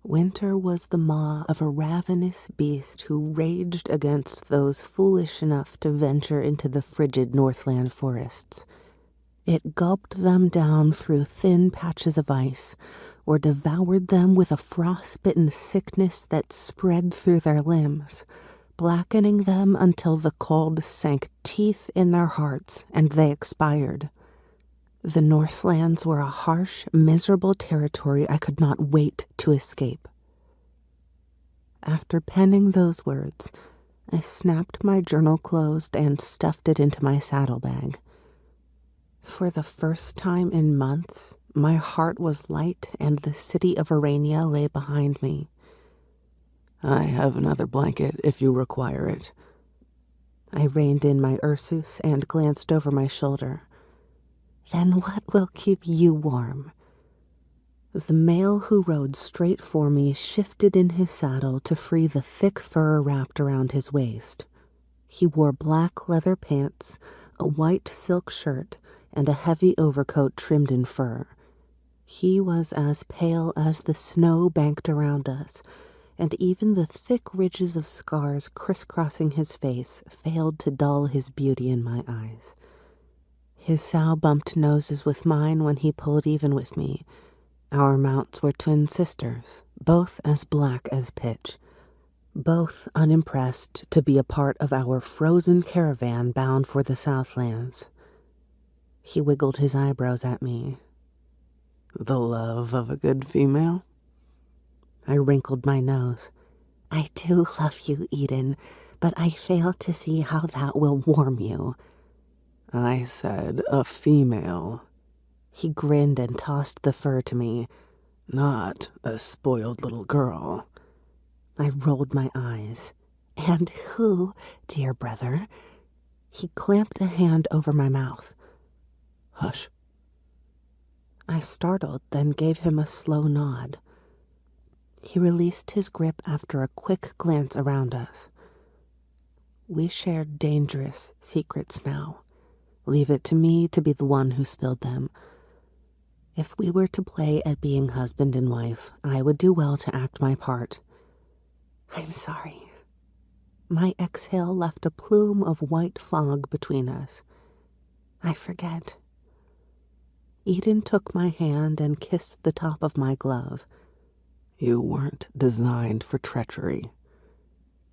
Winter was the maw of a ravenous beast who raged against those foolish enough to venture into the frigid Northland forests. It gulped them down through thin patches of ice, or devoured them with a frostbitten sickness that spread through their limbs, blackening them until the cold sank teeth in their hearts and they expired. The Northlands were a harsh, miserable territory I could not wait to escape. After penning those words, I snapped my journal closed and stuffed it into my saddlebag. For the first time in months, my heart was light and the city of Erania lay behind me. I have another blanket if you require it. I reined in my Ursus and glanced over my shoulder. Then what will keep you warm? The male who rode straight for me shifted in his saddle to free the thick fur wrapped around his waist. He wore black leather pants, a white silk shirt, and a heavy overcoat trimmed in fur. He was as pale as the snow banked around us, and even the thick ridges of scars crisscrossing his face failed to dull his beauty in my eyes. His sow bumped noses with mine when he pulled even with me. Our mounts were twin sisters, both as black as pitch, both unimpressed to be a part of our frozen caravan bound for the Southlands. He wiggled his eyebrows at me. The love of a good female? I wrinkled my nose. I do love you, Edan, but I fail to see how that will warm you. I said a female. He grinned and tossed the fur to me. Not a spoiled little girl. I rolled my eyes. And who, dear brother? He clamped a hand over my mouth. Hush. I startled, then gave him a slow nod. He released his grip after a quick glance around us. We shared dangerous secrets now. Leave it to me to be the one who spilled them. If we were to play at being husband and wife, I would do well to act my part. I'm sorry. My exhale left a plume of white fog between us. I forget. Edan took my hand and kissed the top of my glove. You weren't designed for treachery.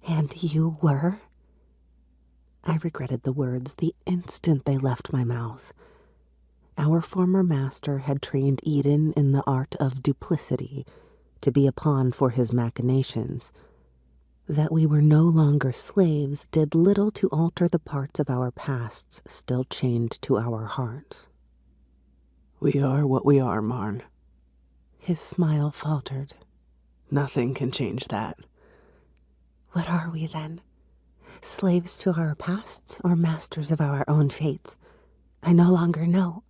And you were? I regretted the words the instant they left my mouth. Our former master had trained Edan in the art of duplicity, to be a pawn for his machinations. That we were no longer slaves did little to alter the parts of our pasts still chained to our hearts. We are what we are, Marne. His smile faltered. Nothing can change that. What are we then? Slaves to our pasts or masters of our own fates? I no longer know.